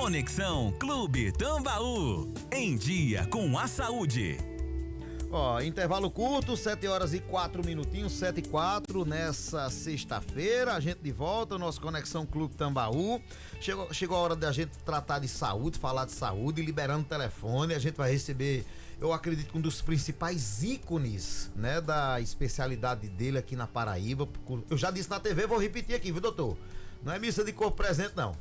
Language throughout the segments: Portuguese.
Conexão Clube Tambaú. Em dia com a saúde. Intervalo curto, 7 horas e 4 minutinhos, 7 e 4, nessa sexta-feira, a gente de volta, o nosso Conexão Clube Tambaú. Chegou a hora da gente tratar de saúde, falar de saúde, liberando o telefone. A gente vai receber, eu acredito que um dos principais ícones, né, da especialidade dele aqui na Paraíba. Eu já disse na TV, vou repetir aqui, viu, doutor? Não é missa de corpo presente, não.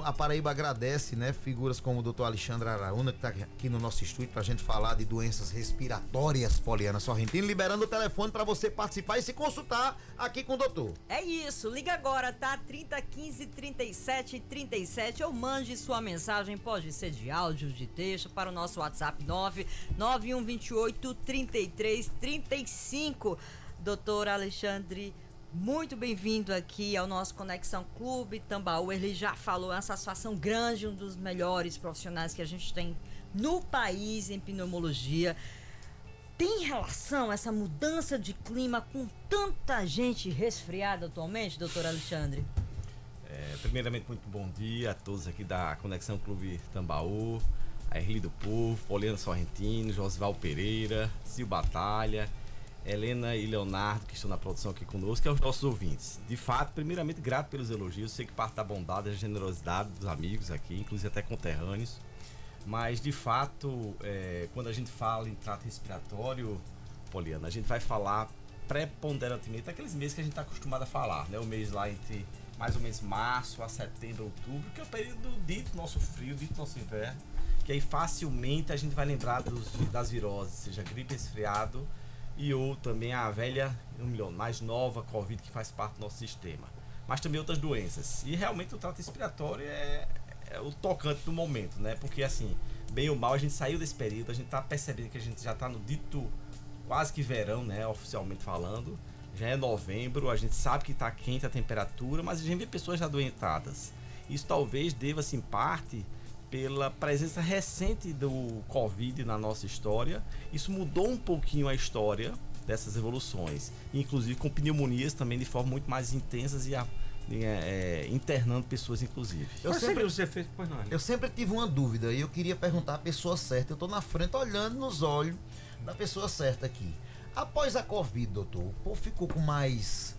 A Paraíba agradece, né, figuras como o doutor Alexandre Araúna, que está aqui no nosso estúdio pra gente falar de doenças respiratórias, Poliana Sorrentino, liberando o telefone para você participar e se consultar aqui com o doutor. É isso, liga agora, tá? 3015 37 37 ou mande sua mensagem, pode ser de áudio, de texto, para o nosso WhatsApp 99128 33 35. Doutor Alexandre, muito bem-vindo aqui ao nosso Conexão Clube Tambaú. Ele já falou, é uma satisfação grande, um dos melhores profissionais que a gente tem no país em pneumologia. Tem relação essa mudança de clima com tanta gente resfriada atualmente, doutor Alexandre? Primeiramente, muito bom dia a todos aqui da Conexão Clube Tambaú, a Erli do Povo, Poliana Sorrentino, Josival Pereira, Sil Batalha, Helena e Leonardo, que estão na produção aqui conosco, e aos nossos ouvintes. De fato, primeiramente, grato pelos elogios. Sei que parte da bondade, da generosidade dos amigos aqui, inclusive até conterrâneos. Mas, de fato, quando a gente fala em trato respiratório, Poliana, a gente vai falar preponderantemente daqueles meses que a gente está acostumado a falar, né? O mês lá entre mais ou menos março a setembro, outubro, que é o período dito nosso frio, dito nosso inverno, que aí facilmente a gente vai lembrar das viroses, seja gripe, resfriado, e ou também a velha, mais nova Covid, que faz parte do nosso sistema. Mas também outras doenças. E realmente o trato respiratório é o tocante do momento, né? Porque assim, bem ou mal, a gente saiu desse período, a gente tá percebendo que a gente já tá no dito quase que verão, né? Oficialmente falando. Já é novembro, a gente sabe que tá quente a temperatura, mas a gente vê pessoas já adoentadas. Isso talvez deva-se em parte pela presença recente do Covid na nossa história. Isso mudou um pouquinho a história dessas evoluções, inclusive com pneumonias também de forma muito mais intensas e internando pessoas, inclusive. Eu sempre tive uma dúvida e eu queria perguntar à pessoa certa. Eu tô na frente olhando nos olhos da pessoa certa aqui. Após a Covid, doutor, o povo ficou com mais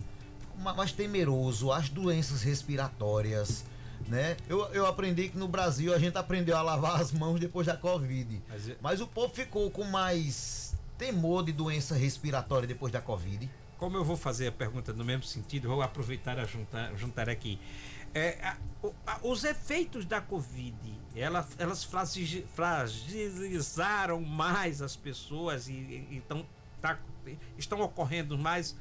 temeroso, as doenças respiratórias, né? Eu aprendi que no Brasil a gente aprendeu a lavar as mãos depois da Covid. Mas o povo ficou com mais temor de doença respiratória depois da Covid. Como eu vou fazer a pergunta no mesmo sentido, vou aproveitar a juntar aqui. Os efeitos da Covid, elas fragilizaram mais as pessoas e então estão ocorrendo mais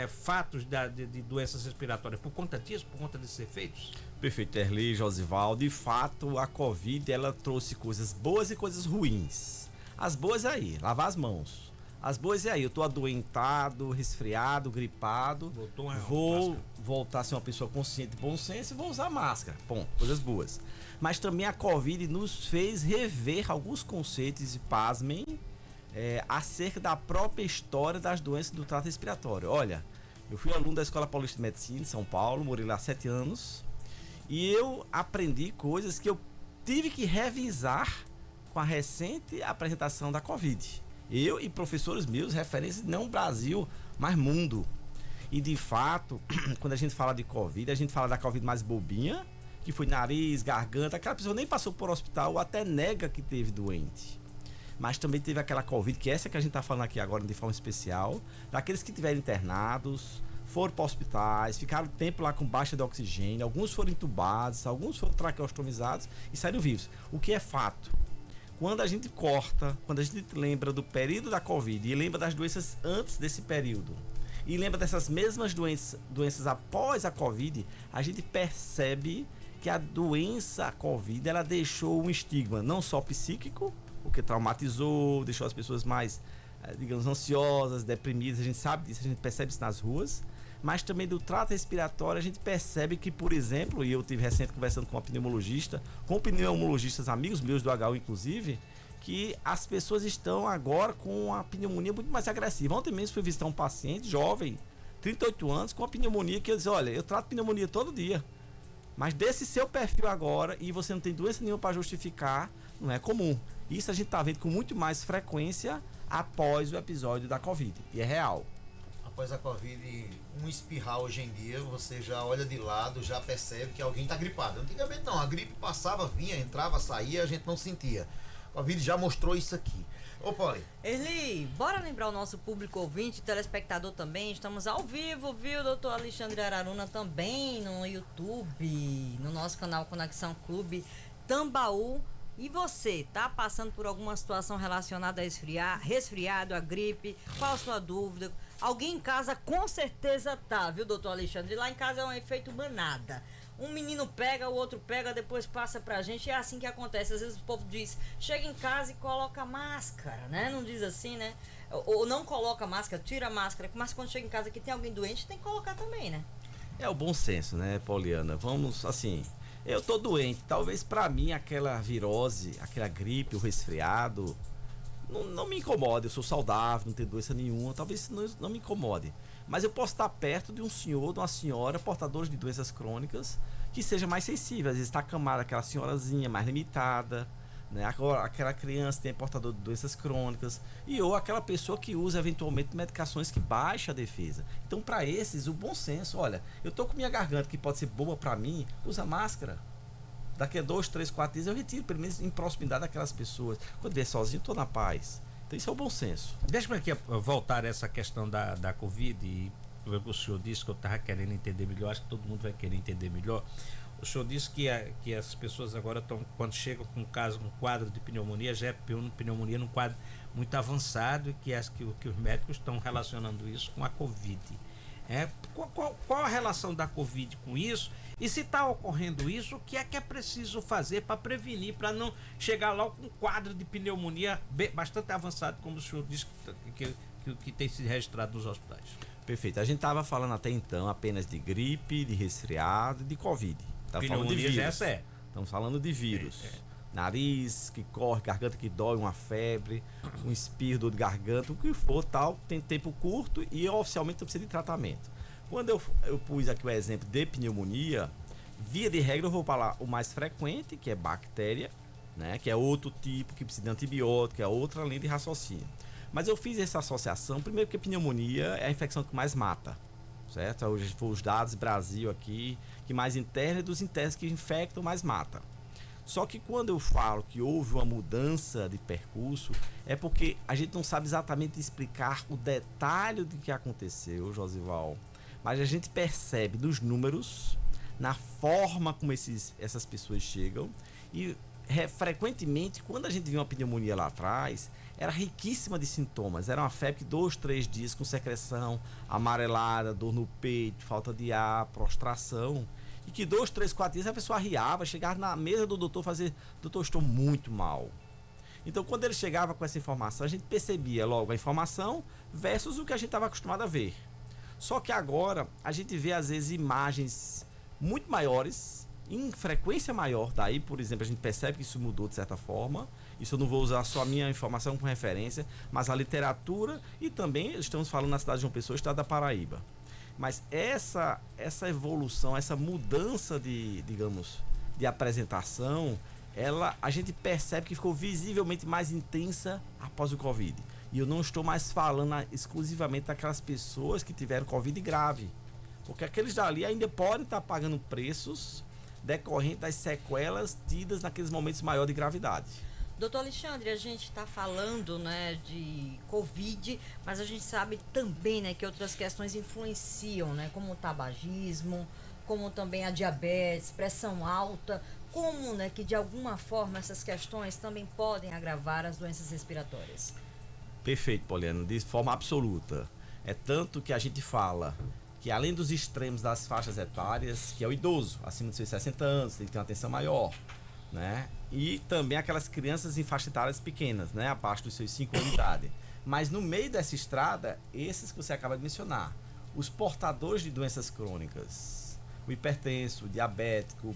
fatos de doenças respiratórias por conta disso, por conta desses efeitos? Perfeito, Erli, Josival. De fato, a Covid, ela trouxe coisas boas e coisas ruins. As boas é aí, lavar as mãos. As boas é aí, eu tô adoentado, resfriado, gripado, vou voltar a ser uma pessoa consciente de bom senso e vou usar máscara. Bom, coisas boas. Mas também a Covid nos fez rever alguns conceitos e, pasmem, acerca da própria história das doenças do trato respiratório. Olha, eu fui aluno da Escola Paulista de Medicina em São Paulo, morei lá 7 anos, e eu aprendi coisas que eu tive que revisar com a recente apresentação da Covid. Eu e professores meus, referências não Brasil, mas mundo. E de fato, quando a gente fala de Covid, a gente fala da Covid mais bobinha, que foi nariz, garganta, aquela pessoa nem passou por hospital ou até nega que teve doente. Mas também teve aquela Covid, que essa que a gente está falando aqui agora de forma especial, daqueles que tiveram internados, foram para hospitais, ficaram tempo lá com baixa de oxigênio, alguns foram entubados, alguns foram traqueostomizados e saíram vivos. O que é fato? Quando a gente corta, quando a gente lembra do período da Covid e lembra das doenças antes desse período e lembra dessas mesmas doenças após a Covid, a gente percebe que a doença Covid, ela deixou um estigma não só psíquico, porque traumatizou, deixou as pessoas mais, digamos, ansiosas, deprimidas, a gente sabe disso, a gente percebe isso nas ruas, mas também do trato respiratório a gente percebe que, por exemplo, e eu tive recente conversando com pneumologistas amigos meus do HU inclusive, que as pessoas estão agora com uma pneumonia muito mais agressiva. Ontem mesmo fui visitar um paciente jovem, 38 anos, com uma pneumonia que eu disse, olha, eu trato pneumonia todo dia. Mas desse seu perfil agora e você não tem doença nenhuma para justificar, não é comum. Isso a gente está vendo com muito mais frequência após o episódio da Covid. E é real. Após a Covid, um espirrar hoje em dia, você já olha de lado, já percebe que alguém está gripado. Antigamente não, a gripe passava, vinha, entrava, saía, a gente não sentia. A Covid já mostrou isso aqui. Ô, Poli. Erli, bora lembrar o nosso público ouvinte, telespectador também. Estamos ao vivo, viu, doutor Alexandre Araruna, também no YouTube, no nosso canal Conexão Clube Tambaú. E você, tá passando por alguma situação relacionada a resfriado, a gripe? Qual a sua dúvida? Alguém em casa com certeza tá, viu, doutor Alexandre? Lá em casa é um efeito manada. Um menino pega, o outro pega, depois passa pra gente. É assim que acontece. Às vezes o povo diz, chega em casa e coloca máscara, né? Não diz assim, né? Ou não coloca máscara, tira a máscara. Mas quando chega em casa que tem alguém doente, tem que colocar também, né? É o bom senso, né, Poliana? Vamos, assim, eu tô doente. Talvez pra mim aquela virose, aquela gripe, o resfriado, não me incomode. Eu sou saudável, não tenho doença nenhuma. Talvez não me incomode. Mas eu posso estar perto de um senhor, de uma senhora, portadores de doenças crônicas, que seja mais sensível. Às vezes está acamada aquela senhorazinha mais limitada, né? Agora, aquela criança tem portador de doenças crônicas, ou aquela pessoa que usa eventualmente medicações que baixam a defesa. Então, para esses, o bom senso, olha, eu tô com minha garganta que pode ser boa para mim, usa máscara. Daqui a 2, 3, 4 dias eu retiro, pelo menos em proximidade daquelas pessoas. Quando vier sozinho, tô na paz. Então isso é o bom senso. Deixa-me aqui voltar a essa questão da Covid, e o senhor disse que eu estava querendo entender melhor, acho que todo mundo vai querer entender melhor. O senhor disse que as pessoas agora estão, quando chegam com um quadro de pneumonia, já é pneumonia num quadro muito avançado, e que os médicos estão relacionando isso com a Covid. Qual a relação da Covid com isso? E se está ocorrendo isso, o que é preciso fazer para prevenir, para não chegar logo com um quadro de pneumonia bastante avançado, como o senhor disse que tem sido registrado nos hospitais? Perfeito. A gente estava falando até então apenas de gripe, de resfriado e de Covid. Pneumonia já é. Estamos falando de vírus. Nariz que corre, garganta que dói, uma febre, um espirro, dor de garganta, o que for, tal, tem tempo curto e oficialmente não precisa de tratamento. Quando eu pus aqui o exemplo de pneumonia, via de regra eu vou falar o mais frequente, que é bactéria, né, que é outro tipo, que precisa de antibiótico, é outra linha de raciocínio. Mas eu fiz essa associação, primeiro porque pneumonia é a infecção que mais mata, certo? Hoje foi os dados Brasil aqui, que mais interna e dos internos que infectam mais mata. Só que quando eu falo que houve uma mudança de percurso, é porque a gente não sabe exatamente explicar o detalhe do que aconteceu, Josival. Mas a gente percebe nos números, na forma como essas pessoas chegam. E frequentemente, quando a gente viu uma pneumonia lá atrás, era riquíssima de sintomas. Era uma febre de 2, 3 dias com secreção amarelada, dor no peito, falta de ar, prostração. E que 2, 3, 4 dias a pessoa arriava, chegava na mesa do doutor fazer: doutor, estou muito mal. Então, quando ele chegava com essa informação, a gente percebia logo a informação versus o que a gente estava acostumado a ver. Só que agora a gente vê às vezes imagens muito maiores, em frequência maior. Daí, por exemplo, a gente percebe que isso mudou de certa forma. Isso eu não vou usar só a minha informação como referência, mas a literatura, e também estamos falando na cidade de João Pessoa, estado da Paraíba. Mas essa evolução, essa mudança de apresentação, a gente percebe que ficou visivelmente mais intensa após o Covid. E eu não estou mais falando exclusivamente daquelas pessoas que tiveram Covid grave. Porque aqueles dali ainda podem estar pagando preços decorrentes das sequelas tidas naqueles momentos maiores de gravidade. Doutor Alexandre, a gente está falando, né, de Covid, mas a gente sabe também, né, que outras questões influenciam, né, como o tabagismo, como também a diabetes, pressão alta, como, né, que de alguma forma essas questões também podem agravar as doenças respiratórias. Perfeito, Poliana, de forma absoluta. É tanto que a gente fala que além dos extremos das faixas etárias, que é o idoso, acima de seus 60 anos, tem que ter uma atenção maior, né? E também aquelas crianças em faixas etárias pequenas, né? Abaixo dos seus 5 anos de idade. Mas no meio dessa estrada, esses que você acaba de mencionar, os portadores de doenças crônicas, o hipertenso, o diabético,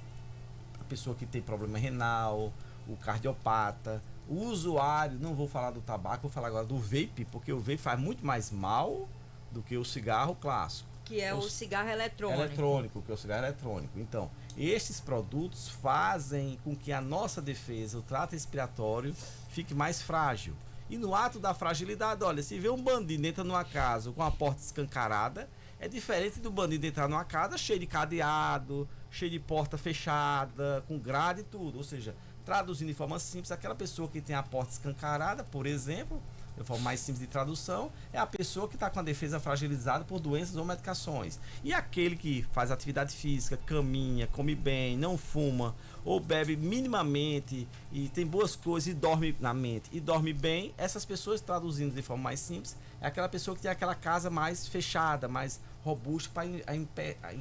a pessoa que tem problema renal, o cardiopata, o usuário, não vou falar do tabaco, vou falar agora do vape, porque o vape faz muito mais mal do que o cigarro clássico. Que é o cigarro eletrônico. Eletrônico, que é o cigarro eletrônico. Então, Estes produtos fazem com que a nossa defesa, o trato respiratório, fique mais frágil. E no ato da fragilidade, olha, se vê um bandido entra numa casa com a porta escancarada, é diferente do bandido entrar numa casa cheio de cadeado, cheio de porta fechada, com grade e tudo. Ou seja, traduzindo de forma simples, aquela pessoa que tem a porta escancarada, por exemplo, de forma mais simples de tradução, é a pessoa que está com a defesa fragilizada por doenças ou medicações. E aquele que faz atividade física, caminha, come bem, não fuma, ou bebe minimamente e tem boas coisas e dorme na mente e dorme bem, essas pessoas, traduzindo de forma mais simples, é aquela pessoa que tem aquela casa mais fechada, mais robusta para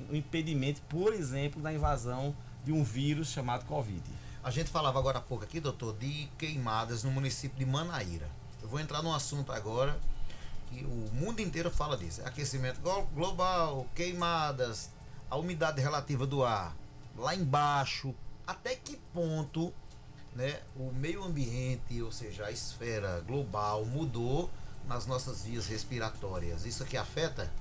o impedimento, por exemplo, da invasão de um vírus chamado Covid. A gente falava agora há pouco aqui, doutor, de queimadas no município de Manaíra. Eu vou entrar num assunto agora que o mundo inteiro fala disso. Aquecimento global, queimadas, a umidade relativa do ar lá embaixo. Até que ponto, né, o meio ambiente, ou seja, a esfera global mudou nas nossas vias respiratórias? Isso aqui afeta?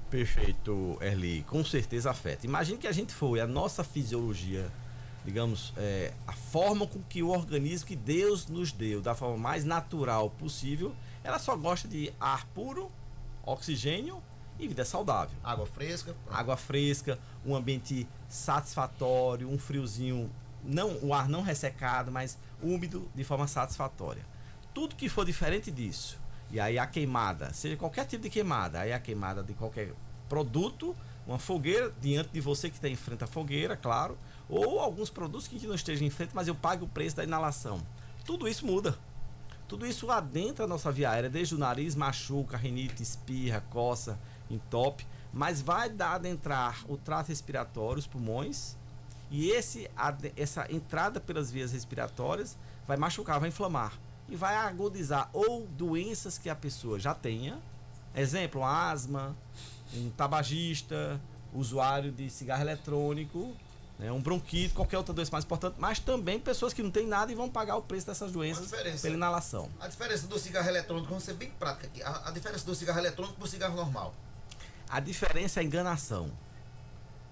Perfeito, Erli. Com certeza afeta. Imagine que a gente foi, a nossa fisiologia, digamos, a forma com que o organismo que Deus nos deu, da forma mais natural possível, ela só gosta de ar puro, oxigênio e vida saudável. Água fresca. Água fresca, um ambiente satisfatório, um friozinho, não, o ar não ressecado, mas úmido de forma satisfatória. Tudo que for diferente disso, e aí a queimada, seja qualquer tipo de queimada, aí a queimada de qualquer produto, uma fogueira diante de você que está em frente à fogueira, claro, ou alguns produtos que não estejam em frente, mas eu pago o preço da inalação. Tudo isso muda. Tudo isso adentra a nossa via aérea, desde o nariz, machuca, rinite, espirra, coça, entope, mas vai adentrar o trato respiratório, os pulmões, e essa entrada pelas vias respiratórias vai machucar, vai inflamar e vai agudizar ou doenças que a pessoa já tenha, exemplo, um asma, um tabagista, usuário de cigarro eletrônico, né, um bronquite, qualquer outra doença mais importante, mas também pessoas que não têm nada e vão pagar o preço dessas doenças pela inalação. A diferença do cigarro eletrônico, vamos ser bem prática aqui, a diferença do cigarro eletrônico para o cigarro normal? A diferença é a enganação.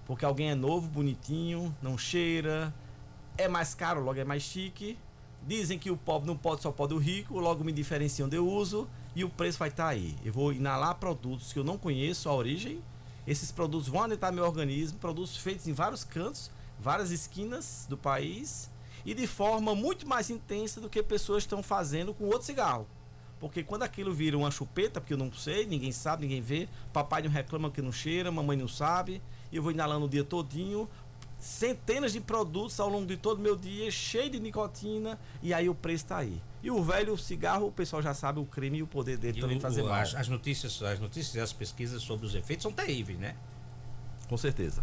Porque alguém é novo, bonitinho, não cheira, é mais caro, logo é mais chique. Dizem que o pobre não pode, só pode o rico, logo me diferenciam de uso e o preço vai estar aí. Eu vou inalar produtos que eu não conheço a origem. Esses produtos vão adentrar meu organismo, produtos feitos em vários cantos, várias esquinas do país e de forma muito mais intensa do que pessoas estão fazendo com outro cigarro. Porque quando aquilo vira uma chupeta, porque eu não sei, ninguém sabe, ninguém vê, papai não reclama que não cheira, mamãe não sabe, e eu vou inalando o dia todinho, centenas de produtos ao longo de todo o meu dia, cheio de nicotina, e aí o preço está aí. E o velho cigarro, o pessoal já sabe o crime e o poder dele também fazer mal. As notícias e as pesquisas sobre os efeitos são terríveis, né? Com certeza.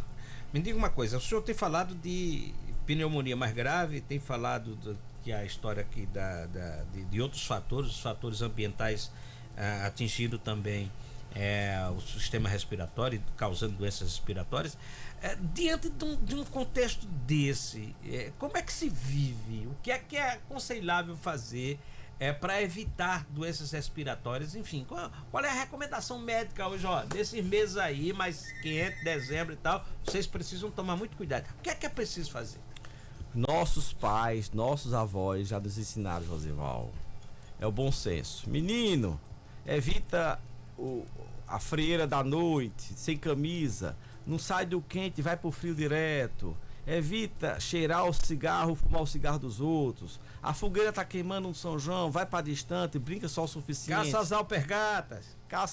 Me diga uma coisa, o senhor tem falado de pneumonia mais grave, tem falado que a história aqui de outros fatores, os fatores ambientais atingindo também o sistema respiratório, causando doenças respiratórias. Diante de um contexto desse, como é que se vive? O que é aconselhável fazer para evitar doenças respiratórias? Enfim, qual é a recomendação médica hoje, nesses meses aí, mais quente, dezembro e tal, vocês precisam tomar muito cuidado. O que é preciso fazer? Nossos pais, nossos avós já nos ensinaram, Josival. É o bom senso. Menino, evita a frieira da noite, sem camisa. Não sai do quente, vai pro frio direto. Evita cheirar o cigarro, fumar o cigarro dos outros. A fogueira tá queimando no São João, vai pra distante, brinca só o suficiente. Caça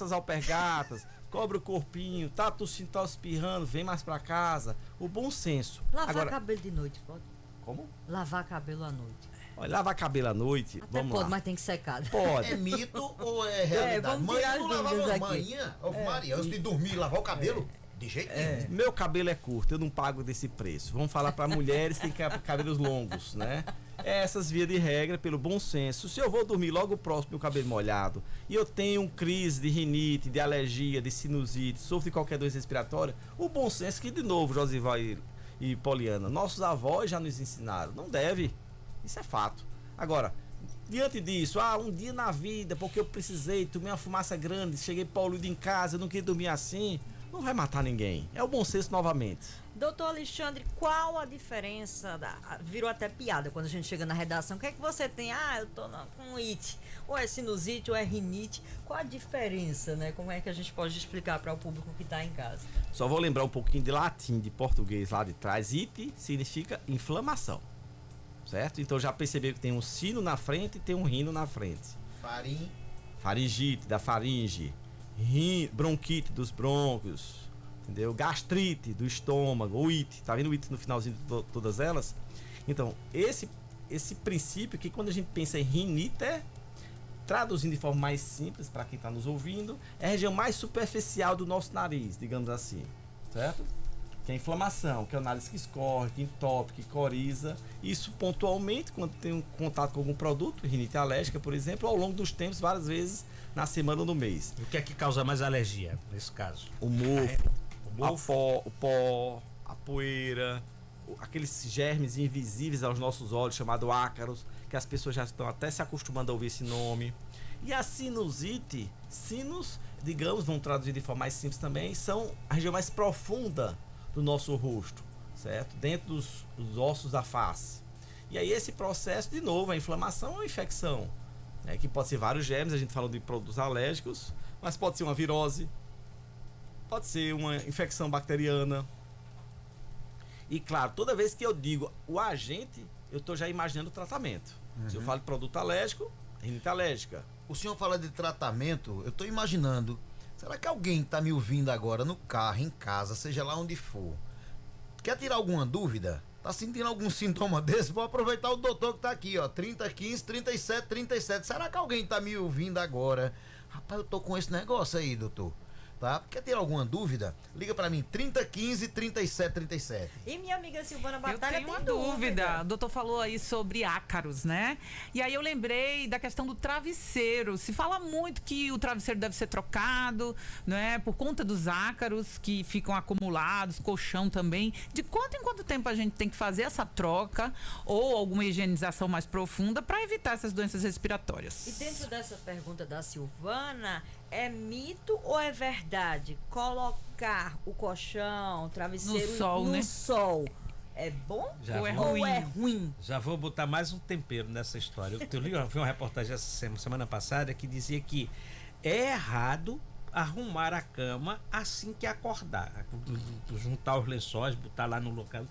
às alpergatas. Cobre o corpinho, tá tossindo, tá espirrando, vem mais pra casa. O bom senso. Lavar cabelo de noite, pode? Como? Lavar cabelo à noite. Olha, lavar cabelo à noite, Até vamos pode, lá. mas tem que secar. Pode. É mito ou é realidade? Vamos tirar Mãe não as lavava dúvidas aqui. manhã, Maria, antes de dormir, lavar o cabelo? De jeito nenhum. Meu cabelo é curto, eu não pago desse preço. Vamos falar para mulheres que têm cabelos longos, né? Essas vias de regra, pelo bom senso. Se eu vou dormir logo próximo do cabelo molhado e eu tenho crise de rinite, de alergia, de sinusite, sofro de qualquer doença respiratória, o bom senso que, de novo, Josival e Poliana, nossos avós já nos ensinaram. Não deve. Isso é fato. Agora, diante disso, um dia na vida, porque eu precisei, tomei uma fumaça grande, cheguei poluído em casa, eu não queria dormir assim. não vai matar ninguém. É o bom senso novamente. Doutor Alexandre, qual a diferença? Virou até piada quando a gente chega na redação. O que é que você tem? Eu tô com it. Ou é sinusite, ou é rinite. Qual a diferença, né? Como é que a gente pode explicar para o público que está em casa? Só vou lembrar um pouquinho de latim, de português lá de trás. It significa inflamação. Certo? Então já percebeu que tem um sino na frente e tem um rino na frente. Faringite, da faringe. Bronquite, dos brônquios. Entendeu? Gastrite do estômago, o it, tá vendo o it no finalzinho de todas elas? Então, esse princípio que quando a gente pensa em rinite, traduzindo de forma mais simples para quem está nos ouvindo, é a região mais superficial do nosso nariz, digamos assim, certo? Que é a inflamação, que é o nariz que escorre, que entope, que coriza. Isso pontualmente, quando tem um contato com algum produto, rinite alérgica, por exemplo, ao longo dos tempos, várias vezes na semana ou no mês. O que é que causa mais alergia nesse caso? O mofo. O pó, a poeira, aqueles germes invisíveis aos nossos olhos, chamado ácaros, que as pessoas já estão até se acostumando a ouvir esse nome. E a sinusite, sinus, digamos, vamos traduzir de forma mais simples também, são a região mais profunda do nosso rosto, certo? Dentro dos ossos da face. E aí esse processo, de novo, a inflamação ou a infecção, né? Que pode ser vários germes, a gente falou de produtos alérgicos, mas pode ser uma virose, pode ser uma infecção bacteriana. E claro, toda vez que eu digo o agente, eu estou já imaginando o tratamento. Se eu falo de produto alérgico, rinite alérgica. O senhor fala de tratamento, eu estou imaginando, será que alguém está me ouvindo agora no carro, em casa, seja lá onde for, quer tirar alguma dúvida? Tá sentindo algum sintoma desse? Vou aproveitar o doutor que tá aqui, ó, 3015 37 37. Será que alguém tá me ouvindo agora? Rapaz, eu tô com esse negócio aí, doutor. Tá? Quer ter alguma dúvida? Liga pra mim, 3015 37 37. E minha amiga Silvana Batalha eu tenho uma tem dúvida. O doutor falou aí sobre ácaros, né? E aí eu lembrei da questão do travesseiro. Se fala muito que o travesseiro deve ser trocado, né? Por conta dos ácaros que ficam acumulados, colchão também. De quanto em quanto tempo a gente tem que fazer essa troca ou alguma higienização mais profunda para evitar essas doenças respiratórias? E dentro dessa pergunta da Silvana, é mito ou é verdade colocar o colchão, o travesseiro no sol é bom ou é ruim? Já vou botar mais um tempero nessa história. Eu vi uma reportagem essa semana passada que dizia que é errado arrumar a cama assim que acordar, juntar os lençóis, botar lá no local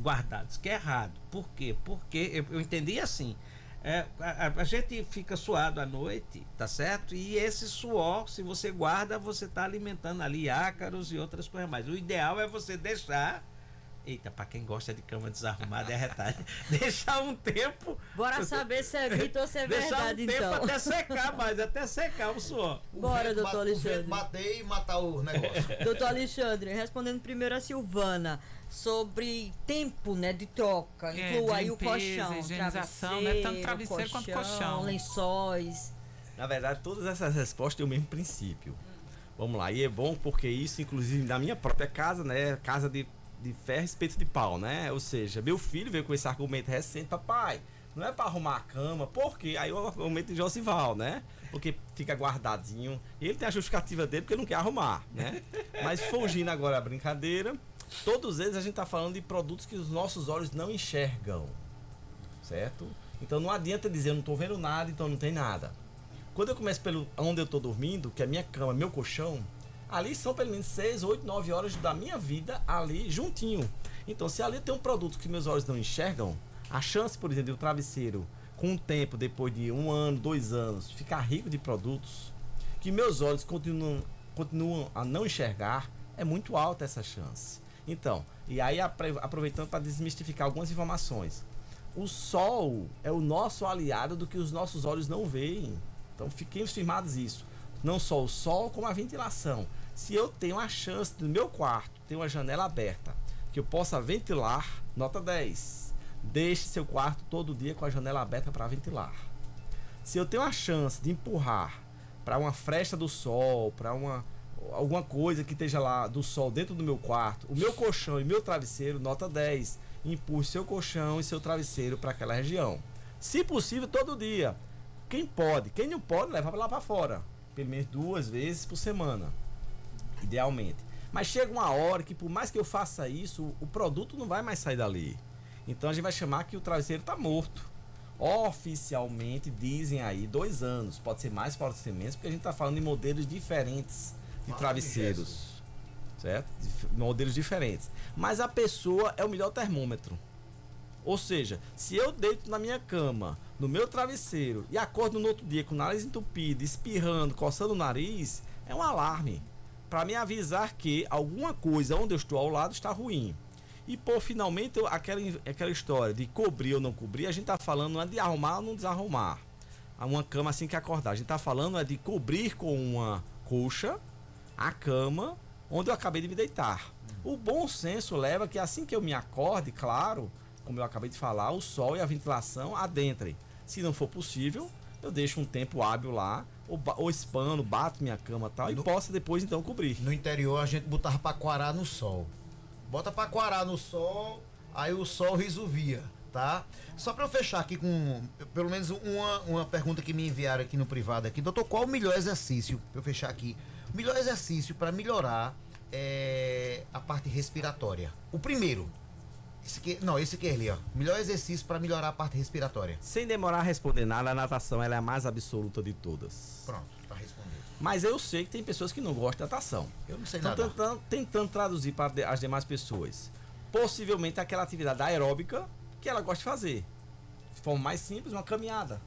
guardados, que é errado. Por quê? Porque eu entendi assim. A gente fica suado à noite, tá certo? E esse suor, se você guarda, você tá alimentando ali ácaros e outras coisas mais. O ideal é você deixar. Eita, pra quem gosta de cama desarrumada é retalho. Deixar um tempo. Bora saber se é mito ou se é verdade, então. Deixar um tempo até secar, mas até secar o suor. Bora, doutor Alexandre. Bater e matar o negócio. Doutor Alexandre, respondendo primeiro a Silvana sobre tempo, né, de troca. Inclua aí o colchão, higienização, né? Tanto travesseiro quanto colchão. Lençóis. Na verdade, todas essas respostas têm o mesmo princípio. Vamos lá, e é bom porque isso, inclusive, na minha própria casa, né? Casa de ferro, espeto de pau, né? Ou seja, meu filho veio com esse argumento recente, papai, não é para arrumar a cama, porque aí o argumento de Josival, né? Porque fica guardadinho. Ele tem a justificativa dele porque não quer arrumar, né? Mas fugindo agora a brincadeira, todos eles a gente tá falando de produtos que os nossos olhos não enxergam, certo? Então não adianta dizer, eu não tô vendo nada, então não tem nada. Quando eu começo pelo onde eu tô dormindo, que é a minha cama, meu colchão, ali são pelo menos 6, 8, 9 horas da minha vida ali juntinho. Então, se ali tem um produto que meus olhos não enxergam, a chance, por exemplo, de um travesseiro, com o tempo, depois de 1 ano, 2 anos, ficar rico de produtos, que meus olhos continuam a não enxergar, é muito alta essa chance. Então, e aí aproveitando para desmistificar algumas informações. O sol é o nosso aliado do que os nossos olhos não veem. Então, fiquemos firmados nisso. Não só o sol, como a ventilação. Se eu tenho a chance do meu quarto ter uma janela aberta, que eu possa ventilar, nota 10. Deixe seu quarto todo dia com a janela aberta para ventilar. Se eu tenho a chance de empurrar para uma fresta do sol, para alguma coisa que esteja lá do sol dentro do meu quarto, o meu colchão e meu travesseiro, nota 10. Empurre seu colchão e seu travesseiro para aquela região. Se possível, todo dia. Quem pode, quem não pode, leva lá para fora. Pelo menos 2 vezes por semana, idealmente. Mas chega uma hora que por mais que eu faça isso, o produto não vai mais sair dali. Então a gente vai chamar que o travesseiro está morto. Oficialmente dizem aí 2 anos, pode ser mais, pode ser menos, porque a gente está falando de modelos diferentes de travesseiros, certo? Modelos diferentes. Mas a pessoa é o melhor termômetro. Ou seja, se eu deito na minha cama, no meu travesseiro, e acordo no outro dia com o nariz entupido, espirrando, coçando o nariz, é um alarme para me avisar que alguma coisa onde eu estou ao lado está ruim. E por finalmente aquela história de cobrir ou não cobrir, a gente está falando não é de arrumar ou não desarrumar uma cama assim que acordar. A gente está falando é de cobrir com uma colcha a cama onde eu acabei de me deitar. O bom senso leva que assim que eu me acorde, claro, como eu acabei de falar, o sol e a ventilação adentrem. Se não for possível, eu deixo um tempo hábil lá, ou espano, bato minha cama e tal, e posso depois então cobrir. No interior a gente botava pra quarar no sol. Bota pra quarar no sol, aí o sol resolvia, tá? Só pra eu fechar aqui com pelo menos uma pergunta que me enviaram aqui no privado aqui. Doutor, qual o melhor exercício, pra eu fechar aqui, o melhor exercício pra melhorar a parte respiratória? O primeiro. Esse aqui é ali, ó. Melhor exercício para melhorar a parte respiratória. Sem demorar a responder nada, a natação ela é a mais absoluta de todas. Pronto, tá respondido. Mas eu sei que tem pessoas que não gostam de natação. Eu não sei Então, nadar. tentando traduzir para as demais pessoas. Possivelmente aquela atividade aeróbica que ela gosta de fazer. De forma mais simples, uma caminhada.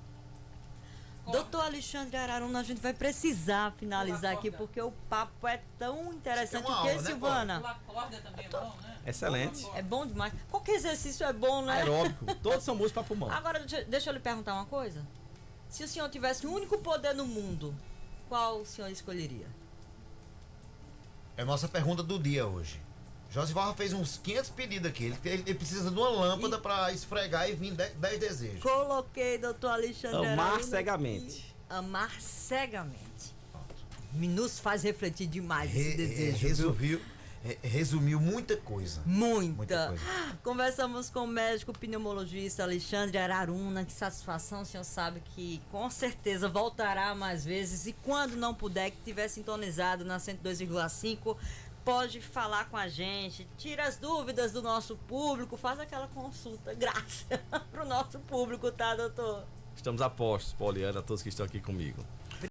Doutor Alexandre Araruna, a gente vai precisar finalizar aqui porque o papo é tão interessante. Isso é uma O que, aula, né, Silvana? Pular corda também é bom, né? Excelente. É bom demais. Qualquer exercício é bom, né? Aeróbico. Todos são bons para pulmão. Agora, deixa eu lhe perguntar uma coisa. Se o senhor tivesse um único poder no mundo, qual o senhor escolheria? É a nossa pergunta do dia hoje. Josival fez uns 500 pedidos aqui. Ele precisa de uma lâmpada para esfregar e vir 10 desejos. Coloquei, doutor Alexandre Amar Araruna cegamente. aqui. Amar cegamente. Nos faz refletir demais esse desejo. viu? Resumiu muita coisa. Muita. coisa. Conversamos com o médico pneumologista Alexandre Araruna. Que satisfação, o senhor sabe que com certeza voltará mais vezes. E quando não puder, que estiver sintonizado na 102,5, pode falar com a gente, tira as dúvidas do nosso público, faz aquela consulta grátis para o nosso público, tá, doutor? Estamos a postos, Poliana, a todos que estão aqui comigo.